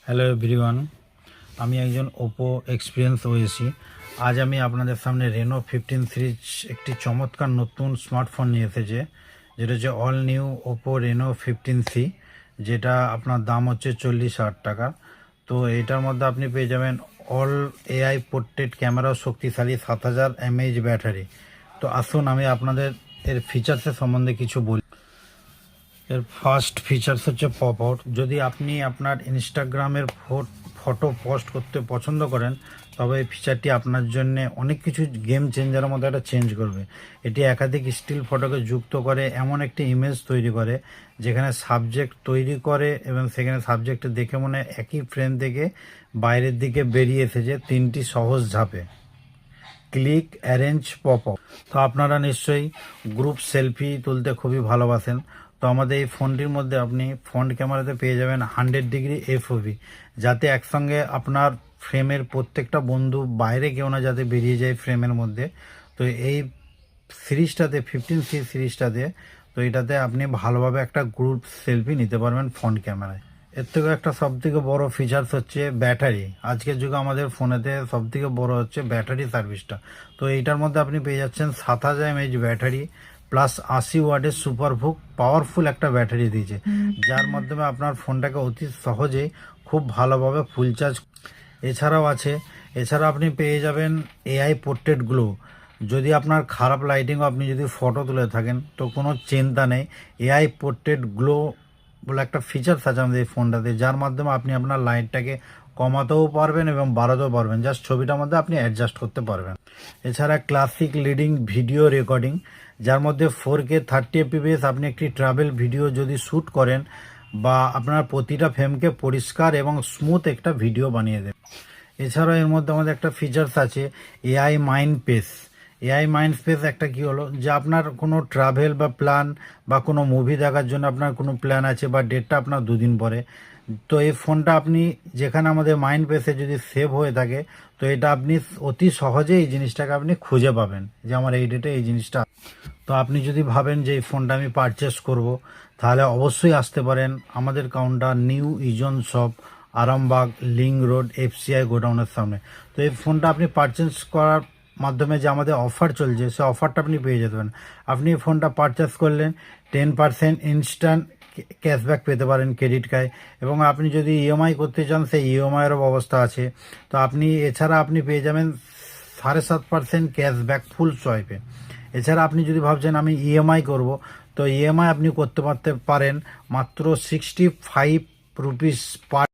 Hello everyone, আমি একজন Oppo experience OAC. আজ আমি আপনাদের সামনে রেনো 15 সিরিজ একটি চমৎকার নতুন স্মার্টফোন নিয়ে এসেছে, যেটা হচ্ছে all new Oppo Reno 15C, যেটা আপনার দাম হচ্ছে 40,000 টাকা। তো এটার মধ্যে আপনি পেয়ে যাবেন অল এআই পোর্ট্রেট ক্যামেরা, শক্তিশালী 7000 mAh ব্যাটারি। তো আসুন আমি আপনাদের এর ফিচার্সের সম্বন্ধে কিছু বলি। এর ফার্স্ট ফিচার্স হচ্ছে পপ আউট। যদি আপনি আপনার ইনস্টাগ্রামের ফটো পোস্ট করতে পছন্দ করেন, তবে এই ফিচারটি আপনার জন্য অনেক কিছু গেম চেঞ্জারের মধ্যে একটা চেঞ্জ করবে। এটি একাধিক স্টিল ফটোকে যুক্ত করে এমন একটি ইমেজ তৈরি করে, যেখানে সাবজেক্ট তৈরি করে এবং সেখানে সাবজেক্ট দেখে মনে হয় একই ফ্রেম থেকে বাইরের দিকে বেরিয়ে এসেছে তিনটি সহজ ধাপে। Click, arrange, pop up. তো আপনারা নিশ্চয়ই গ্রুপ সেলফি তুলতে খুবই ভালোবাসেন। তো আমাদের এই ফোনটির মধ্যে আপনি ফ্রন্ট ক্যামেরাতে পেয়ে যাবেন 100° FOV, যাতে একসঙ্গে আপনার ফ্রেমের প্রত্যেকটা বন্ধু বাইরে কেউ না যাতে বেরিয়ে যায় ফ্রেমের মধ্যে। তো এই সিরিজটাতে 15C সিরিজটাতে, তো এটাতে আপনি ভালোভাবে একটা গ্রুপ সেলফি নিতে পারবেন ফ্রন্ট ক্যামেরায়। এর থেকে একটা সব থেকে বড় ফিচার্স হচ্ছে ব্যাটারি। আজকের যুগে আমাদের ফোনেতে সব থেকে বড় হচ্ছে ব্যাটারি সার্ভিসটা। তো এইটার মধ্যে আপনি পেয়ে যাচ্ছেন 7000 mAh ব্যাটারি প্লাস 80 ওয়াটের সুপারভুক পাওয়ারফুল একটা ব্যাটারি দিয়েছে, যার মাধ্যমে আপনার ফোনটাকে অতি সহজেই খুব ভালোভাবে ফুল চার্জ। এছাড়া আপনি পেয়ে যাবেন এআই পোর্ট্রেট গ্লো। যদি আপনার খারাপ লাইটিং, আপনি যদি ফটো তুলে থাকেন, তো কোনো চিন্তা নেই, এআই পোর্ট্রেট গ্লো বলে একটা ফিচার্স আছে আমাদের এই ফোনটাতে, যার মাধ্যমে আপনি আপনার লাইটটাকে কমাতেও পারবেন এবং বাড়াতেও পারবেন, জাস্ট ছবিটার মধ্যে আপনি অ্যাডজাস্ট করতে পারবেন। এছাড়া ক্লাসিক লিডিং ভিডিও রেকর্ডিং, যার মধ্যে 4K 30 fps আপনি একটি ট্রাভেল ভিডিও যদি শ্যুট করেন, বা আপনার প্রতিটা ফ্রেমকে পরিষ্কার এবং স্মুথ একটা ভিডিও বানিয়ে দেবে। এছাড়াও এর মধ্যে আমাদের একটা ফিচার্স আছে AI mind space. AI mind space একটা কি হলো, যে আপনার কোনো ট্রাভেল বা প্ল্যান বা কোনো মুভি দেখার জন্য আপনার কোনো প্ল্যান আছে বা ডেটটা আপনার দুদিন পরে, তো এই ফোনটা আপনি যেখানে আমাদের মাইন্ড স্পেসে যদি সেভ হয়ে থাকে, তো এটা আপনি অতি সহজে এই জিনিসটাকে আপনি খুঁজে পাবেন যে আমার এই ডেটে এই জিনিসটা। তো আপনি যদি ভাবেন যে এই ফোনটা আমি পারচেস করব, তাহলে অবশ্যই আসতে পারেন আমাদের কাউন্টার নিউ ইজন shop, Arambagh link road, FCI গোডাউনের সামনে। তো এই ফোনটা আপনি পারচেস করার মাধ্যমে যে আমাদের অফার চলছে, সেই অফারটা আপনি পেয়ে যেতে পারেন। আপনি এই ফোনটা পারচেস করলেন 10% ইনস্ট্যান্ট ক্যাশব্যাক পেতে পারেন ক্রেডিট কার্ড, এবং আপনি যদি ইএমআই করতে চান, সেই ইএমআইয়েরও ব্যবস্থা আছে। তো এছাড়া আপনি পেয়ে যাবেন 7.5% ক্যাশব্যাক ফুল সোয়াইপে। এছাড়া আপনি যদি ভাবছেন আমি ইএমআই করব, তো ইএমআই আপনি করতে পারেন মাত্র 65 রুপিস পার